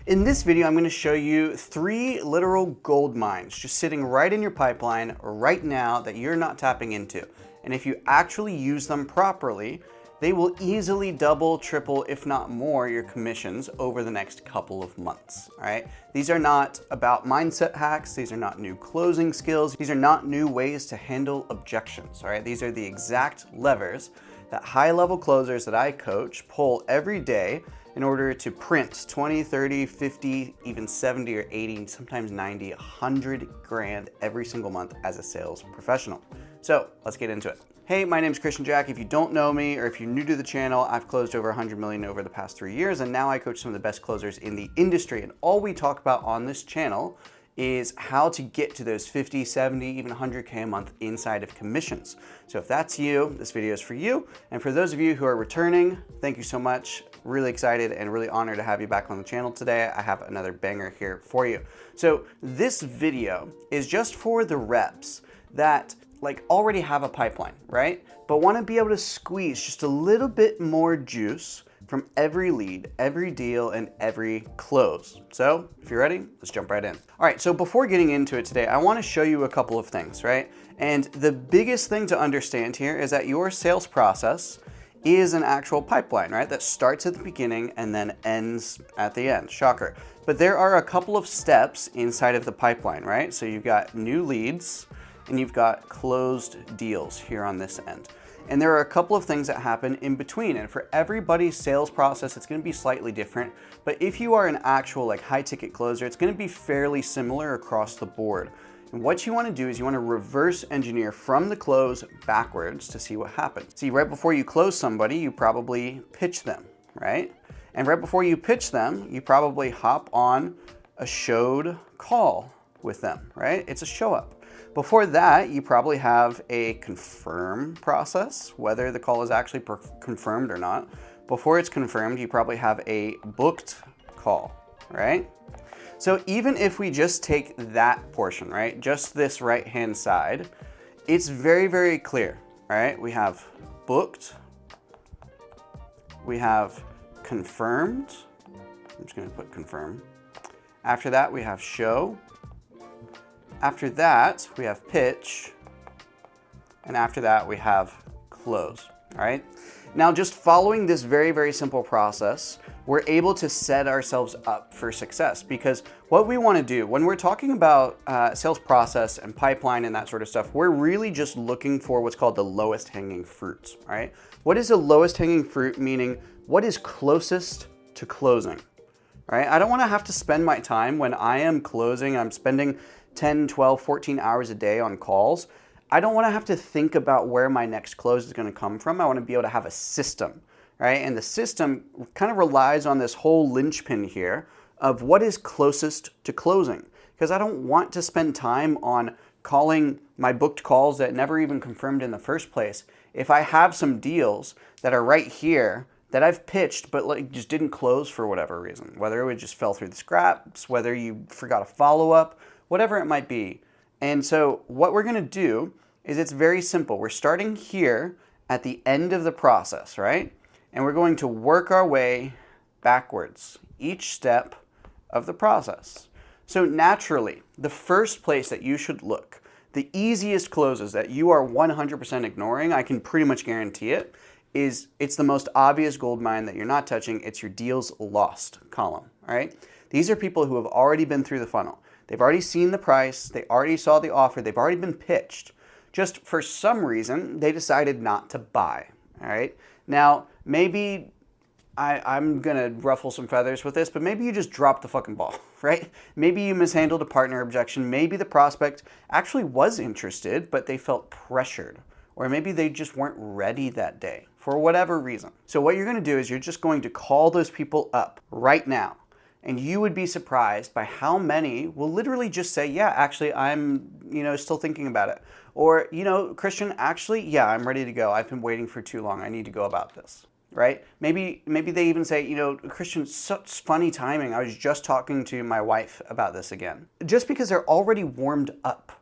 In this video, I'm going to show you 3 literal gold mines just sitting right in your pipeline right now that you're not tapping into. And if you actually use them properly, they will easily double, triple, if not more, your commissions over the next couple of months, all right? These are not about mindset hacks. These are not new closing skills. These are not new ways to handle objections, all right? These are the exact levers that high-level closers that I coach pull every day in order to print 20, 30, 50, even 70 or 80, sometimes 90, 100 grand every single month as a sales professional. So let's get into it. Hey, my name is Christian Jack. If you don't know me or if you're new to the channel, I've closed over 100 million over the past 3 years, and now I coach some of the best closers in the industry. And all we talk about on this channel is how to get to those 50, 70, even 100K a month inside of commissions. So if that's you, this video is for you. And for those of you who are returning, thank you so much. Really excited and really honored to have you back on the channel today. I have another banger here for you. So this video is just for the reps that already have a pipeline, right? But want to be able to squeeze just a little bit more juice from every lead, every deal, and every close. So if you're ready, let's jump right in. All right, so before getting into it today, I want to show you a couple of things, right? And the biggest thing to understand here is that your sales process is an actual pipeline, right? That starts at the beginning and then ends at the end. Shocker. But there are a couple of steps inside of the pipeline, right? So you've got new leads and you've got closed deals here on this end. And there are a couple of things that happen in between. And for everybody's sales process, it's gonna be slightly different. But if you are an actual high ticket closer, it's gonna be fairly similar across the board. And what you wanna do is you wanna reverse engineer from the close backwards to see what happens. See, right before you close somebody, you probably pitch them, right? And right before you pitch them, you probably hop on a showed call with them, right? It's a show up. Before that, you probably have a confirm process, whether the call is actually confirmed or not. Before it's confirmed, you probably have a booked call, right? So even if we just take that portion, right, just this right-hand side, it's very, very clear, all right? We have booked, we have confirmed, I'm just gonna put confirm. After that, we have show. After that, we have pitch, and after that, we have close, all right? Now, just following this very, very simple process, we're able to set ourselves up for success, because what we wanna do, when we're talking about sales process and pipeline and that sort of stuff, we're really just looking for what's called the lowest hanging fruit, all right? What is the lowest hanging fruit? Meaning, what is closest to closing, right? I don't wanna have to spend my time when I am closing, I'm spending 10, 12, 14 hours a day on calls. I don't want to have to think about where my next close is going to come from. I want to be able to have a system, right? And the system kind of relies on this whole linchpin here of what is closest to closing. Because I don't want to spend time on calling my booked calls that never even confirmed in the first place. If I have some deals that are right here that I've pitched but just didn't close for whatever reason, whether it just fell through the scraps, whether you forgot a follow-up, whatever it might be. And so what we're gonna do is it's very simple. We're starting here at the end of the process, right? And we're going to work our way backwards, each step of the process. So naturally, the first place that you should look, the easiest closes that you are 100% ignoring, I can pretty much guarantee it, is it's the most obvious gold mine that you're not touching. It's your deals lost column, all right? These are people who have already been through the funnel. They've already seen the price, they already saw the offer, they've already been pitched. Just for some reason, they decided not to buy, all right? Now, maybe I'm gonna ruffle some feathers with this, but maybe you just dropped the fucking ball, right? Maybe you mishandled a partner objection. Maybe the prospect actually was interested, but they felt pressured. Or maybe they just weren't ready that day for whatever reason. So what you're gonna do is you're just going to call those people up right now. And you would be surprised by how many will literally just say, yeah, actually, I'm still thinking about it. Or, Christian, actually, yeah, I'm ready to go. I've been waiting for too long. I need to go about this, right? Maybe they even say, Christian, such funny timing. I was just talking to my wife about this again. Just because they're already warmed up.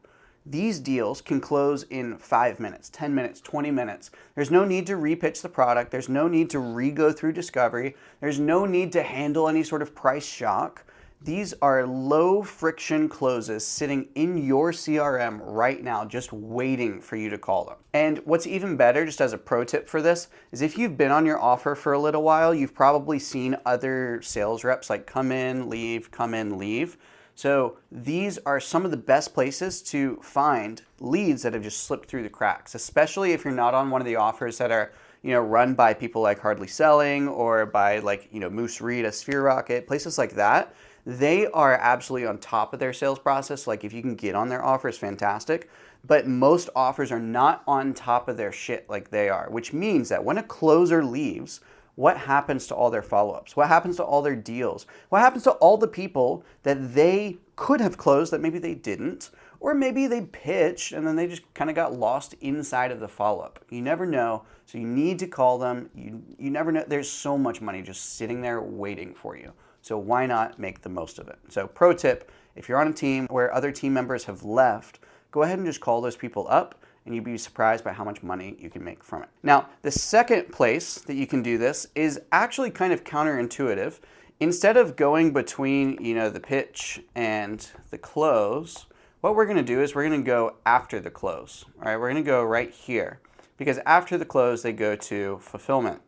these deals can close in 5 minutes, 10 minutes, 20 minutes. There's no need to repitch the product. There's no need to re-go through discovery. There's no need to handle any sort of price shock. These are low friction closes sitting in your CRM right now, just waiting for you to call them. And what's even better, just as a pro tip for this, is if you've been on your offer for a little while, you've probably seen other sales reps like come in, leave, come in, leave. So these are some of the best places to find leads that have just slipped through the cracks, especially if you're not on one of the offers that are run by people like Hardly Selling or by Moose Reed, a Sphere Rocket, places like that. They are absolutely on top of their sales process. Like if you can get on their offers, fantastic. But most offers are not on top of their shit like they are, which means that when a closer leaves, what happens to all their follow-ups? What happens to all their deals? What happens to all the people that they could have closed that maybe they didn't? Or maybe they pitched and then they just kind of got lost inside of the follow-up. You never know, so you need to call them. You never know. There's so much money just sitting there waiting for you. So why not make the most of it? So pro tip, if you're on a team where other team members have left, go ahead and just call those people up and you'd be surprised by how much money you can make from it. Now, the second place that you can do this is actually kind of counterintuitive. Instead of going between, the pitch and the close, what we're gonna do is we're gonna go after the close. All right, we're gonna go right here because after the close, they go to fulfillment,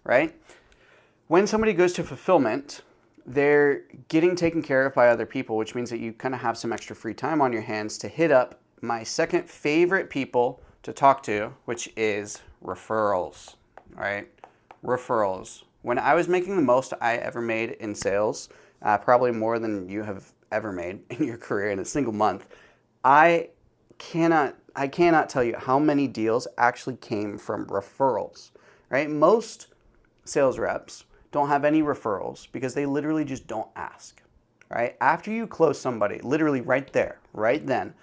right? When somebody goes to fulfillment, they're getting taken care of by other people, which means that you kind of have some extra free time on your hands to hit up my second favorite people to talk to, which is referrals, all right? Referrals. When I was making the most I ever made in sales, probably more than you have ever made in your career in a single month, I cannot tell you how many deals actually came from referrals, right? Most sales reps don't have any referrals because they literally just don't ask, right? After you close somebody, literally right there, right then,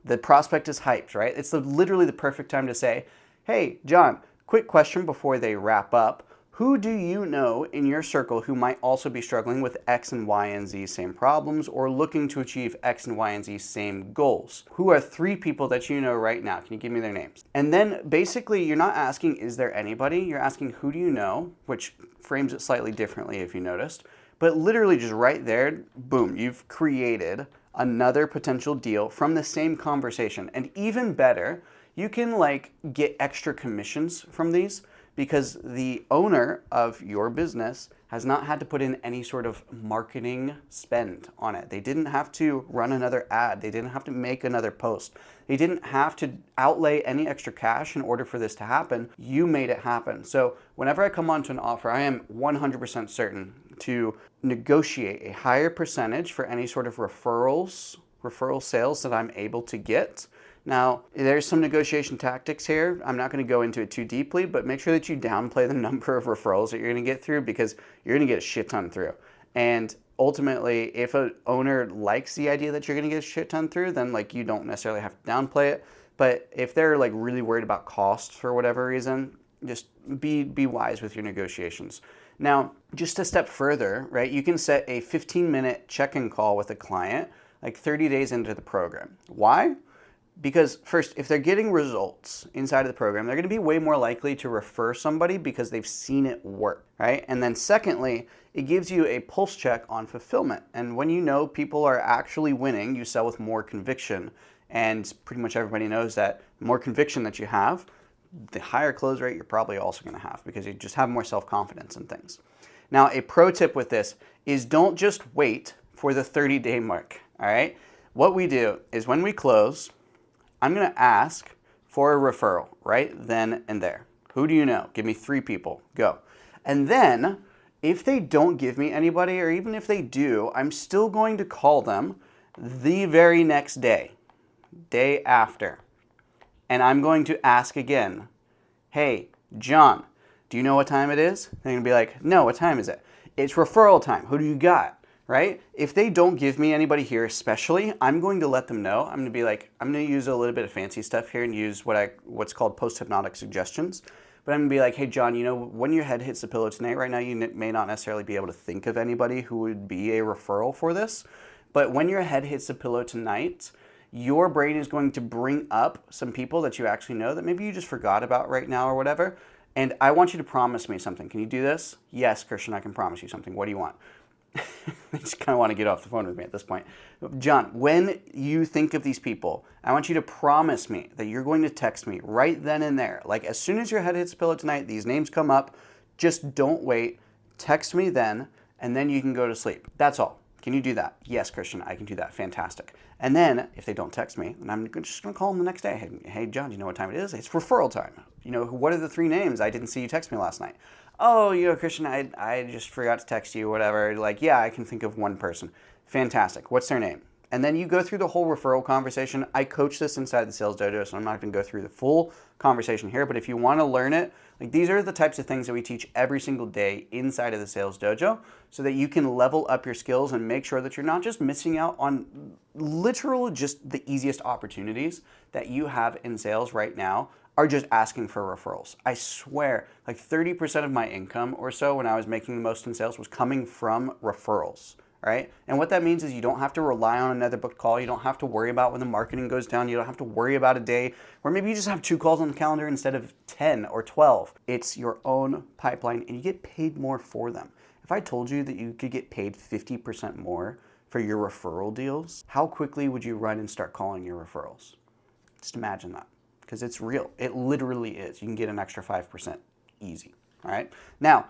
the prospect is hyped, right? It's literally the perfect time to say, hey, John, quick question before they wrap up. Who do you know in your circle who might also be struggling with X and Y and Z same problems or looking to achieve X and Y and Z same goals? Who are 3 people that you know right now? Can you give me their names? And then basically you're not asking, is there anybody? You're asking, who do you know? Which frames it slightly differently if you noticed. But literally just right there, boom, you've created another potential deal from the same conversation. And even better, you can get extra commissions from these because the owner of your business has not had to put in any sort of marketing spend on it. They didn't have to run another ad. They didn't have to make another post. They didn't have to outlay any extra cash in order for this to happen. You made it happen. So whenever I come onto an offer, I am 100% certain to negotiate a higher percentage for any sort of referral sales that I'm able to get. Now, there's some negotiation tactics here. I'm not going to go into it too deeply, but make sure that you downplay the number of referrals that you're going to get through because you're going to get a shit ton through. And ultimately, if an owner likes the idea that you're going to get a shit ton through, then you don't necessarily have to downplay it. But if they're really worried about cost for whatever reason, just be wise with your negotiations. Now, just a step further, right? You can set a 15-minute check-in call with a client 30 days into the program. Why? Because first, if they're getting results inside of the program, they're going to be way more likely to refer somebody because they've seen it work, right? And then secondly, it gives you a pulse check on fulfillment. And when you know people are actually winning, you sell with more conviction. And pretty much everybody knows that the more conviction that you have, the higher close rate you're probably also going to have because you just have more self-confidence in things. Now, a pro tip with this is don't just wait for the 30-day mark, all right? What we do is when we close, I'm going to ask for a referral right then and there. Who do you know? Give me 3 people. Go. And then if they don't give me anybody, or even if they do, I'm still going to call them the very next day after. And I'm going to ask again, hey, John, do you know what time it is? They're going to be like, no, what time is it? It's referral time. Who do you got? Right? If they don't give me anybody here especially, I'm going to let them know. I'm going to be like, I'm going to use a little bit of fancy stuff here and use what's called post-hypnotic suggestions. But I'm going to be like, hey, John, when your head hits the pillow tonight, right now, you may not necessarily be able to think of anybody who would be a referral for this. But when your head hits the pillow tonight, your brain is going to bring up some people that you actually know that maybe you just forgot about right now or whatever. And I want you to promise me something. Can you do this? Yes, Christian, I can promise you something. What do you want? I just kind of want to get off the phone with me at this point. John, when you think of these people, I want you to promise me that you're going to text me right then and there. Like as soon as your head hits the pillow tonight, these names come up. Just don't wait. Text me then, and then you can go to sleep. That's all. Can you do that? Yes, Christian, I can do that. Fantastic. And then if they don't text me, then I'm just going to call them the next day. Hey, John, do you know what time it is? It's referral time. You know, what are the 3 names? I didn't see you text me last night. Oh, you know, Christian, I just forgot to text you, whatever. Like, yeah, I can think of one person. Fantastic. What's their name? And then you go through the whole referral conversation. I coach this inside the Sales Dojo, so I'm not going to go through the full conversation here. But if you want to learn it, like these are the types of things that we teach every single day inside of the Sales Dojo so that you can level up your skills and make sure that you're not just missing out on literal just the easiest opportunities that you have in sales right now are just asking for referrals. I swear, like 30% of my income or so when I was making the most in sales was coming from referrals, right? And what that means is you don't have to rely on another booked call. You don't have to worry about when the marketing goes down. You don't have to worry about a day where maybe you just have 2 calls on the calendar instead of 10 or 12. It's your own pipeline and you get paid more for them. If I told you that you could get paid 50% more for your referral deals, how quickly would you run and start calling your referrals? Just imagine that. Because it's real. It literally is. You can get an extra 5% easy. All right. Now,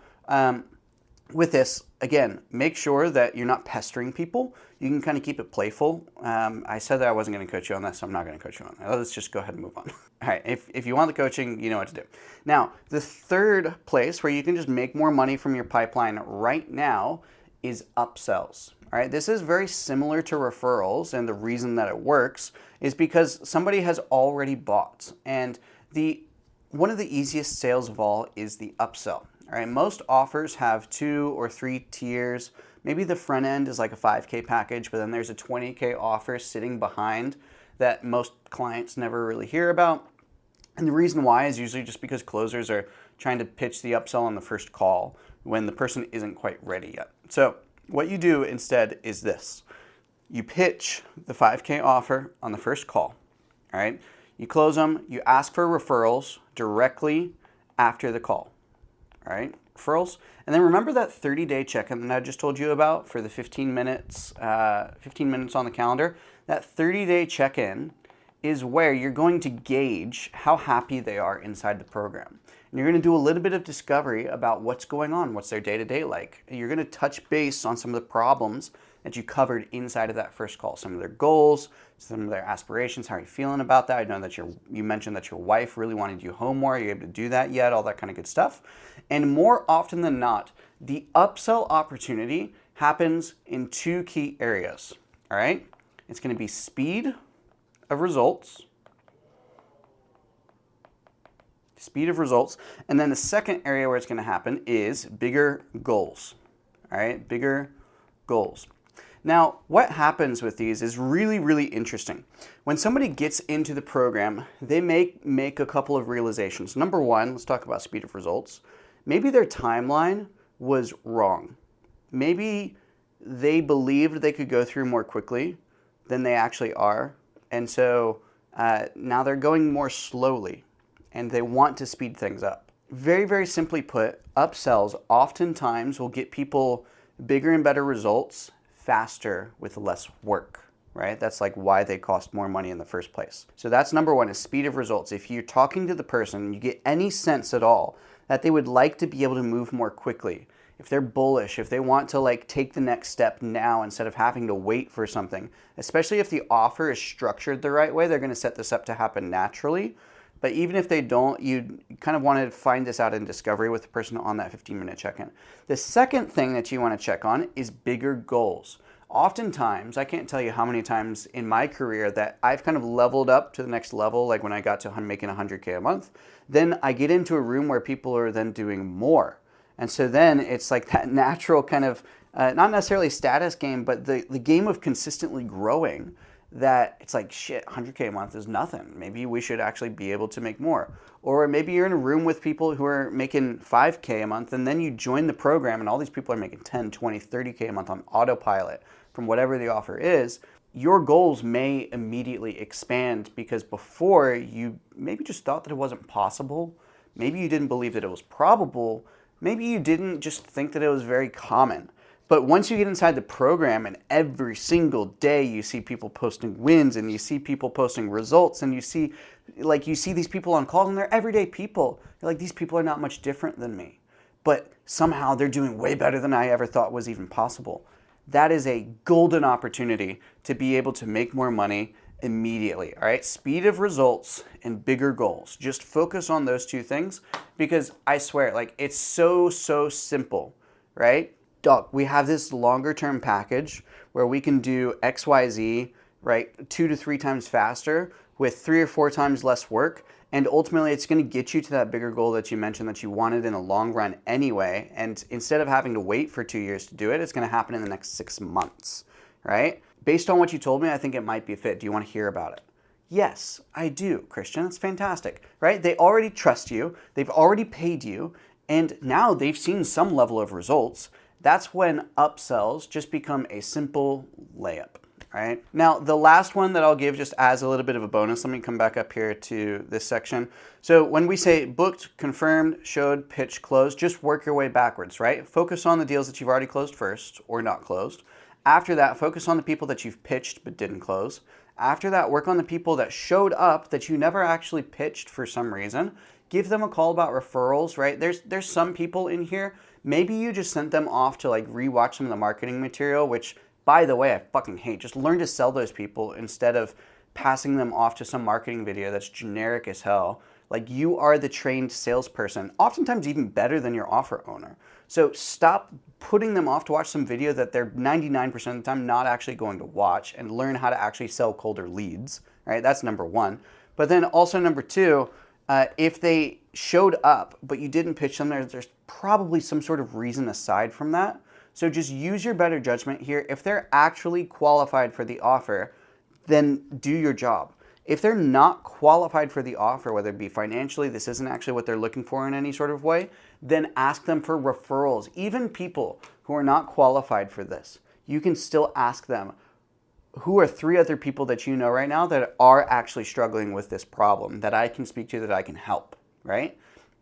with this, again, make sure that you're not pestering people. You can kind of keep it playful. I said that I wasn't going to coach you on that, so I'm not going to coach you on that. Let's just go ahead and move on. All right. If you want the coaching, you know what to do. Now, the third place where you can just make more money from your pipeline right now is upsells. All right, this is very similar to referrals, and the reason that it works is because somebody has already bought. And one of the easiest sales of all is the upsell. All right, most offers have 2 or 3 tiers. Maybe the front end is like a 5K package, but then there's a 20K offer sitting behind that most clients never really hear about. And the reason why is usually just because closers are trying to pitch the upsell on the first call when the person isn't quite ready yet. So what you do instead is this. You pitch the 5K offer on the first call, all right? You close them, you ask for referrals directly after the call, all right? Referrals. And then remember that 30-day check-in that I just told you about for the 15 minutes on the calendar? That 30-day check-in is where you're going to gauge how happy they are inside the program. And you're going to do a little bit of discovery about what's going on, what's their day-to-day like. You're going to touch base on some of the problems that you covered inside of that first call, some of their goals, some of their aspirations. How are you feeling about that? I know that you mentioned that your wife really wanted you home more. Are you able to do that yet? All that kind of good stuff. And more often than not, the upsell opportunity happens in 2 key areas, all right? It's going to be speed of results. Speed of results. And then the second area where it's going to happen is bigger goals. All right, bigger goals. Now, what happens with these is really, really interesting. When somebody gets into the program, they make a couple of realizations. Number one, let's talk about speed of results. Maybe their timeline was wrong. Maybe they believed they could go through more quickly than they actually are. And so now they're going more slowly. And they want to speed things up. Very, very simply put, upsells oftentimes will get people bigger and better results faster with less work, right? That's like why they cost more money in the first place. So that's number one, is speed of results. If you're talking to the person, you get any sense at all that they would like to be able to move more quickly, if they're bullish, if they want to like take the next step now instead of having to wait for something, especially if the offer is structured the right way, they're going to set this up to happen naturally. But even if they don't, you kind of want to find this out in discovery with the person on that 15-minute check-in. The second thing that you want to check on is bigger goals. Oftentimes, I can't tell you how many times in my career that I've kind of leveled up to the next level, like when I got to making 100K a month. Then I get into a room where people are then doing more. And so then it's like that natural kind of, not necessarily status game, but the game of consistently growing, that it's like, shit, 100K a month is nothing. Maybe we should actually be able to make more. Or maybe you're in a room with people who are making 5K a month, and then you join the program and all these people are making 10, 20, 30K a month on autopilot from whatever the offer is. your goals may immediately expand because before you maybe just thought that it wasn't possible. Maybe you didn't believe that it was probable. Maybe you didn't just think that it was very common. But once you get inside the program and every single day you see people posting wins and you see people posting results and you see these people on calls and they're everyday people. You're like, these people are not much different than me. But somehow they're doing way better than I ever thought was even possible. That is a golden opportunity to be able to make more money immediately, all right? Speed of results and bigger goals. Just focus on those two things because I swear, like, it's so simple, right? Dog, we have this longer term package where we can do XYZ, right, 2 to 3 times faster with 3 or 4 times less work. And ultimately, it's going to get you to that bigger goal that you mentioned that you wanted in the long run anyway. And instead of having to wait for 2 years to do it, it's going to happen in the next 6 months, right? Based on what you told me, I think it might be a fit. Do you want to hear about it? Yes, I do, Christian. That's fantastic, right? They already trust you. They've already paid you. And now they've seen some level of results. That's when upsells just become a simple layup. Right? Now, the last one that I'll give just as a little bit of a bonus, let me come back up here to this section. So when we say booked, confirmed, showed, pitched, closed, just work your way backwards, right? Focus on the deals that you've already closed first or not closed. After that, focus on the people that you've pitched but didn't close. After that, work on the people that showed up that you never actually pitched for some reason. Give them a call about referrals, right? There's some people in here, maybe you just sent them off to like rewatch some of the marketing material, which by the way, I fucking hate. Just learn to sell those people instead of passing them off to some marketing video that's generic as hell. Like, you are the trained salesperson, oftentimes even better than your offer owner. So stop putting them off to watch some video that they're 99% of the time not actually going to watch, and learn how to actually sell colder leads, right? That's number one. But then also number two, if they showed up but you didn't pitch them, there's probably some sort of reason aside from that. So just use your better judgment here. If they're actually qualified for the offer, then do your job. If they're not qualified for the offer, whether it be financially, this isn't actually what they're looking for in any sort of way, then ask them for referrals. Even people who are not qualified for this, you can still ask them, who are 3 other people that you know right now that are actually struggling with this problem that I can speak to, that I can help, right?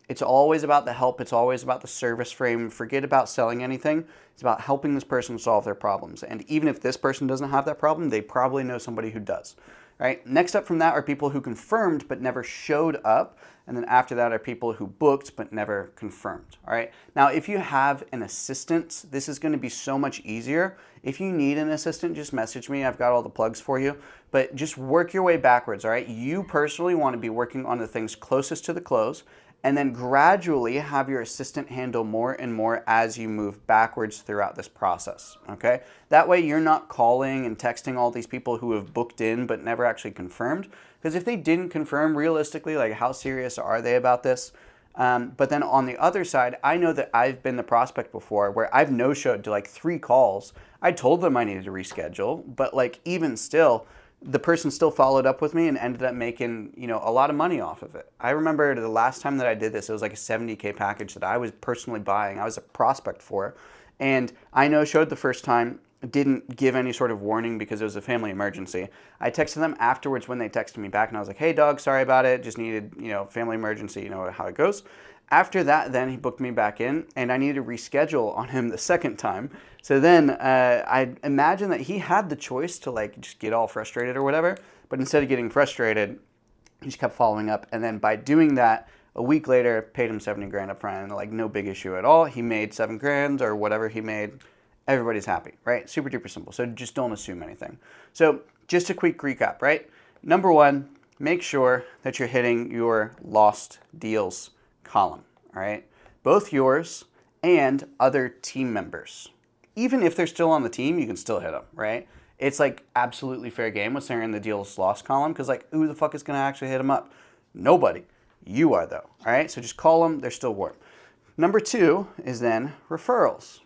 It's always about the help. It's always about the service frame. Forget about selling anything. It's about helping this person solve their problems. And even if this person doesn't have that problem, they probably know somebody who does. Right? Next up from that are people who confirmed but never showed up. And then after that are people who booked but never confirmed. All right. Now, if you have an assistant, this is going to be so much easier. If you need an assistant, just message me. I've got all the plugs for you. But just work your way backwards. All right. You personally want to be working on the things closest to the close, and then gradually have your assistant handle more and more as you move backwards throughout this process, okay? That way you're not calling and texting all these people who have booked in but never actually confirmed, because if they didn't confirm, realistically, like, how serious are they about this? But then on the other side, I know that I've been the prospect before where I've no-showed to like 3 calls. I told them I needed to reschedule, but like, even still, the person still followed up with me and ended up making, a lot of money off of it. I remember the last time that I did this, it was like a $70K package that I was personally buying. I was a prospect for, and I no-showed the first time, didn't give any sort of warning because it was a family emergency. I texted them afterwards when they texted me back, and I was like, hey dog, sorry about it. Just needed, family emergency, you know how it goes. After that, then he booked me back in, and I needed to reschedule on him the second time. So then I imagine that he had the choice to like just get all frustrated or whatever, but instead of getting frustrated, he just kept following up. And then by doing that, a week later, paid him 70 grand up front, and like, no big issue at all. He made 7 grand or whatever he made. Everybody's happy, right? Super duper simple. So just don't assume anything. So just a quick recap, right? Number one, make sure that you're hitting your lost deals column, all right? Both yours and other team members. Even if they're still on the team, you can still hit them, right? It's like absolutely fair game when they're in the deals lost column, because like, who the fuck is gonna actually hit them up? Nobody. You are though, all right? So just call them, they're still warm. Number 2 is then referrals,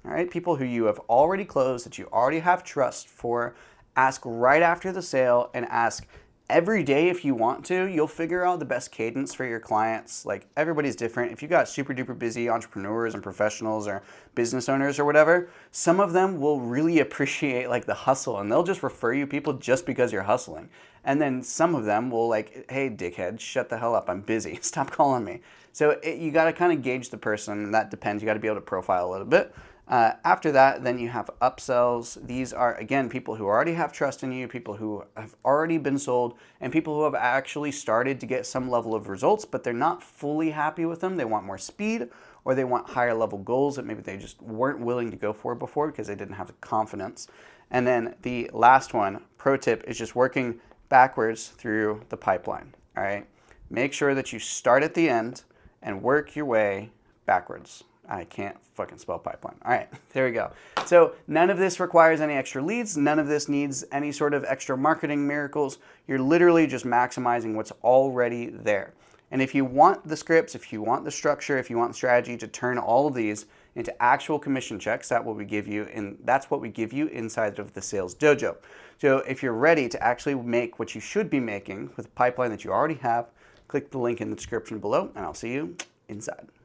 all right? People who you have already closed, that you already have trust for. Ask right after the sale and ask, every day, if you want to, you'll figure out the best cadence for your clients. Like, everybody's different. If you got super duper busy entrepreneurs and professionals or business owners or whatever, some of them will really appreciate like the hustle, and they'll just refer you people just because you're hustling. And then some of them will like, hey, dickhead, shut the hell up. I'm busy. Stop calling me. So you got to kind of gauge the person. That depends. You got to be able to profile a little bit. After that, then you have upsells. These are, again, people who already have trust in you, people who have already been sold, and people who have actually started to get some level of results, but they're not fully happy with them. They want more speed, or they want higher level goals that maybe they just weren't willing to go for before because they didn't have the confidence. And then the last one, pro tip, is just working backwards through the pipeline. All right. Make sure that you start at the end and work your way backwards. I can't fucking spell pipeline. All right, there we go. So none of this requires any extra leads. None of this needs any sort of extra marketing miracles. You're literally just maximizing what's already there. And if you want the scripts, if you want the structure, if you want the strategy to turn all of these into actual commission checks, that's what we give you inside of the Sales Dojo. So if you're ready to actually make what you should be making with a pipeline that you already have, click the link in the description below, and I'll see you inside.